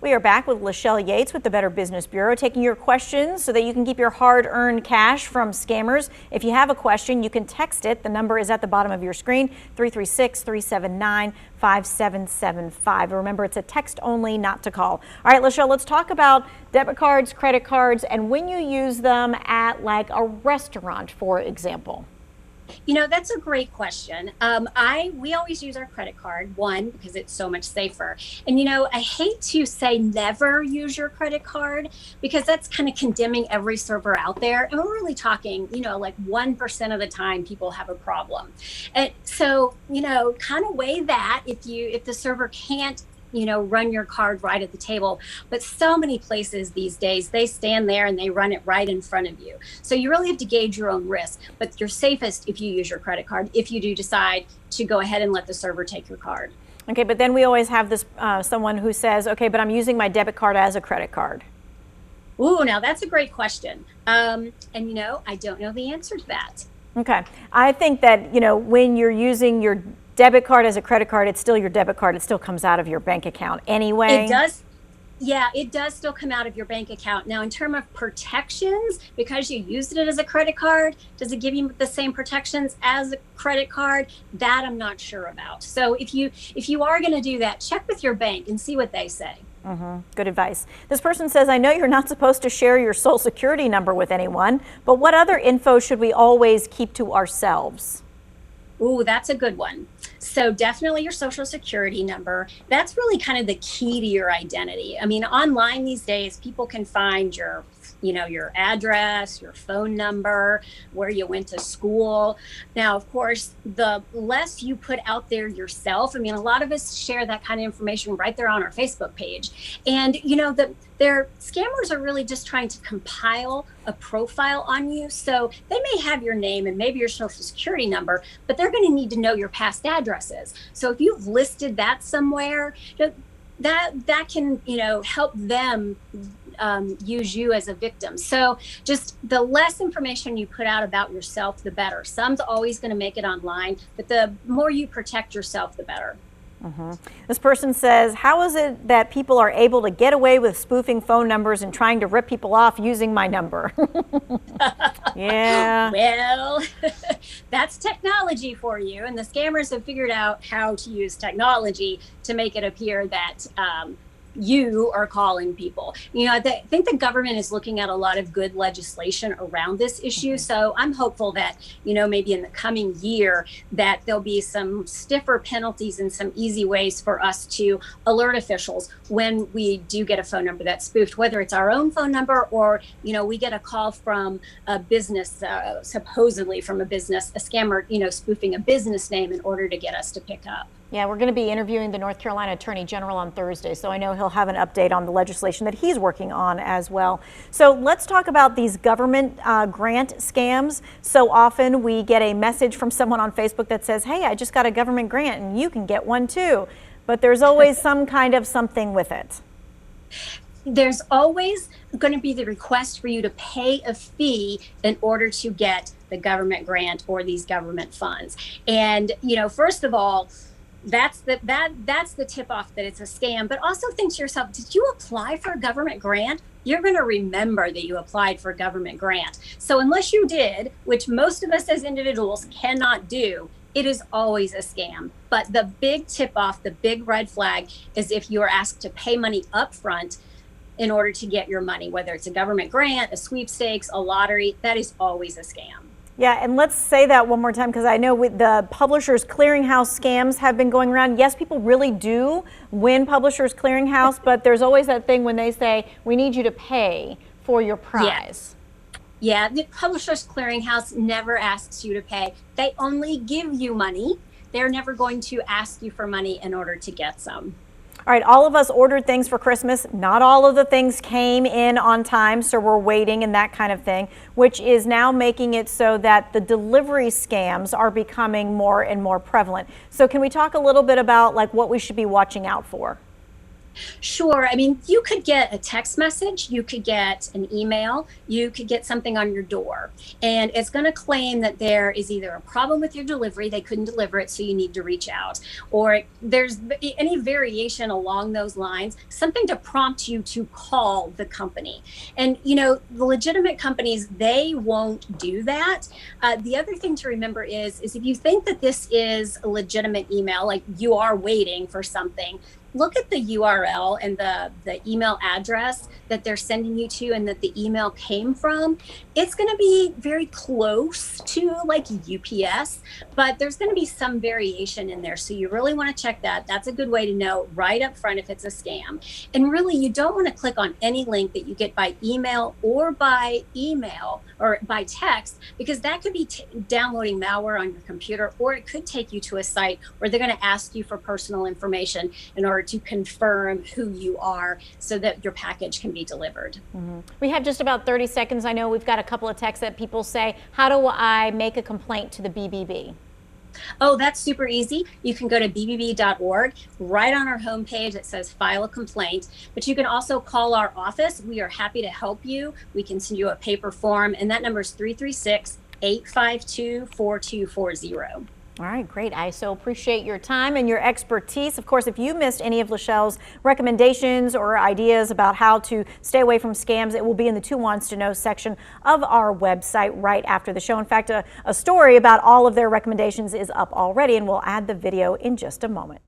We are back with Lachelle Yates with the Better Business Bureau, taking your questions so that you can keep your hard-earned cash from scammers. If you have a question, you can text it. The number is at the bottom of your screen, 336-379-5775. Remember, it's a text only, not to call. All right, Lachelle, let's talk about debit cards, credit cards, and when you use them at like a restaurant, for example. You know, that's a great question. We always use our credit card, one, because it's so much safer. And, you know, I hate to say never use your credit card because that's kind of condemning every server out there. And we're really talking, you know, like 1% of the time people have a problem. And so, you know, kind of weigh that if the server can't, you know, run your card right at the table. But so many places these days, they stand there and they run it right in front of you. So you really have to gauge your own risk, but you're safest if you use your credit card, if you do decide to go ahead and let the server take your card. Okay, but then we always have this someone who says, okay, but I'm using my debit card as a credit card. Ooh, now that's a great question. And, you know, I don't know the answer to that. Okay. I think that, you know, when you're using your debit card as a credit card, it's still your debit card. It still comes out of your bank account anyway. It does. Yeah, it does still come out of your bank account. Now, in terms of protections, because you used it as a credit card, does it give you the same protections as a credit card? That I'm not sure about. So if you are going to do that, check with your bank and see what they say. Good advice. This person says, I know you're not supposed to share your social security number with anyone, but what other info should we always keep to ourselves? Ooh, that's a good one. So definitely your social security number. That's really kind of the key to your identity. I mean, online these days, people can find your address, your phone number, where you went to school. Now, of course, the less you put out there yourself, I mean, a lot of us share that kind of information right there on our Facebook page. And, you know, their scammers are really just trying to compile a profile on you. So they may have your name and maybe your social security number, but they're going to need to know your past addresses. So if you've listed that somewhere, that can, you know, help them use you as a victim. So just the less information you put out about yourself, the better. Some's always going to make it online, but the more you protect yourself, the better. This person says, how is it that people are able to get away with spoofing phone numbers and trying to rip people off using my number? Yeah. Well, that's technology for you. And the scammers have figured out how to use technology to make it appear that you are calling people. You know, I think the government is looking at a lot of good legislation around this issue. So I'm hopeful that, you know, maybe in the coming year that there'll be some stiffer penalties and some easy ways for us to alert officials when we do get a phone number that's spoofed, whether it's our own phone number or, you know, we get a call from a business, supposedly from a business, a scammer, you know, spoofing a business name in order to get us to pick up. Yeah, we're going to be interviewing the North Carolina Attorney General on Thursday, so I know he'll have an update on the legislation that he's working on as well. So let's talk about these government grant scams. So often we get a message from someone on Facebook that says, hey, I just got a government grant and you can get one too. But there's always some kind of something with it. There's always going to be the request for you to pay a fee in order to get the government grant or these government funds. And, you know, first of all, that's the tip off that it's a scam. But also think to yourself, did you apply for a government grant? You're going to remember that you applied for a government grant. So unless you did, which most of us as individuals cannot do, it is always a scam. But the big tip off, the big red flag is if you are asked to pay money up front in order to get your money, whether it's a government grant, a sweepstakes, a lottery, that is always a scam. Yeah, and let's say that one more time, because I know with the Publishers Clearinghouse scams have been going around. Yes, people really do win Publishers Clearinghouse, but there's always that thing when they say, we need you to pay for your prize. Yeah, the Publishers Clearinghouse never asks you to pay. They only give you money. They're never going to ask you for money in order to get some. All right, all of us ordered things for Christmas. Not all of the things came in on time, so we're waiting and that kind of thing, which is now making it so that the delivery scams are becoming more and more prevalent. So can we talk a little bit about like what we should be watching out for? Sure. I mean, you could get a text message, you could get an email, you could get something on your door, and it's going to claim that there is either a problem with your delivery, they couldn't deliver it, so you need to reach out, or there's any variation along those lines, something to prompt you to call the company. And, the legitimate companies, they won't do that. The other thing to remember is if you think that this is a legitimate email, like you are waiting for something, look at the URL and the email address that they're sending you to and that the email came from. It's going to be very close to like UPS, but there's going to be some variation in there. So you really want to check that. That's a good way to know right up front if it's a scam. And really, you don't want to click on any link that you get by email or by text, because that could be downloading malware on your computer, or it could take you to a site where they're going to ask you for personal information in order to confirm who you are so that your package can be delivered. We have just about 30 seconds. I know we've got a couple of texts that people say, how do I make a complaint to the BBB? Oh, that's super easy. You can go to bbb.org. Right on our homepage, it says file a complaint, but you can also call our office. We are happy to help you. We can send you a paper form, and that number is 336-852-4240. All right, great. I so appreciate your time and your expertise. Of course, if you missed any of Lachelle's recommendations or ideas about how to stay away from scams, it will be in the Who Wants to Know section of our website right after the show. In fact, a story about all of their recommendations is up already, and we'll add the video in just a moment.